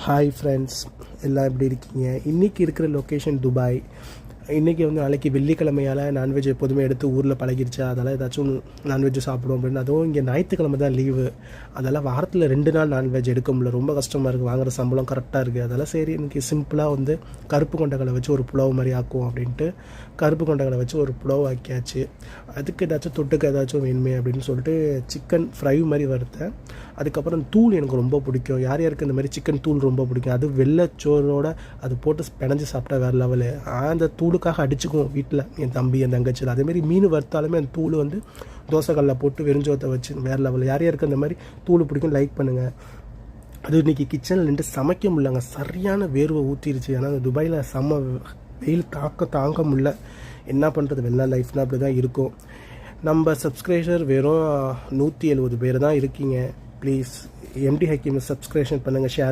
Hi friends, எல்லாம் எப்படி இருக்கீங்க? இன்றைக்கி இருக்கிற லொக்கேஷன் துபாய். இன்றைக்கி நாளைக்கு வெள்ளிக்கிழமையால் நான்வெஜ் எப்போதுமே எடுத்து ஊரில் பழகிருச்சா, அதெல்லாம் ஏதாச்சும் நான்வெஜ் சாப்பிடுவோம் அப்படின்னு. அதுவும் இங்கே ஞாயிற்றுக்கிழமை தான் லீவு. அதெல்லாம் வாரத்தில் 2 நாள் நான்வெஜ் எடுக்க முடியல, ரொம்ப கஷ்டமாக இருக்குது. வாங்குகிற சம்பளம் கரெக்டாக இருக்குது. அதெல்லாம் சரி, இன்றைக்கி சிம்பிளாக கருப்பு கொண்டகளை வச்சு ஒரு புலவு மாதிரி ஆக்குவோம் அப்படின்ட்டு கருப்பு கொண்டகளை வச்சு ஒரு புலவு ஆக்கியாச்சு. அதுக்கு ஏதாச்சும் தொட்டுக்கு ஏதாச்சும் வேணுமே அப்படின்னு சொல்லிட்டு சிக்கன் ஃப்ரை மாதிரி வறுத்தேன். அதுக்கப்புறம் தூள் எனக்கு ரொம்ப பிடிக்கும். யார் யாருக்கு இந்த மாதிரி சிக்கன் தூள் ரொம்ப பிடிக்கும், அது வெள்ளைச்சோரோட அது போட்டு பிணைஞ்சு சாப்பிட்டா வேறு லெவலு. அந்த தூளுக்காக அடிச்சுக்குவோம் வீட்டில், என் தம்பி என் தங்கச்சியில். அதேமாதிரி மீன் வறுத்தாலுமே அந்த தூள் தோசைக்கல்லில் போட்டு வெறிஞ்சோத்தை வச்சு வேறு லெவல். யார் யாருக்கு அந்த மாதிரி தூள் பிடிக்கும் லைக் பண்ணுங்கள். அது இன்றைக்கி கிச்சனில் நின்று சமைக்க முடியலங்க, சரியான வேர்வை ஊற்றிருச்சு. ஏன்னா அந்த துபாயில் செம்ம வெயில் தாங்க முடியல. என்ன பண்ணுறது, வெள்ளை லைஃப்னால் அப்படி தான் இருக்கும். நம்ம சப்ஸ்கிரைபர் வெறும் 170 பேர் தான் இருக்கீங்க. ப்ளீஸ் எம்டி ஹக்கீமை சப்ஸ்கிரிப்ஷன் பண்ணுங்கள், ஷேர்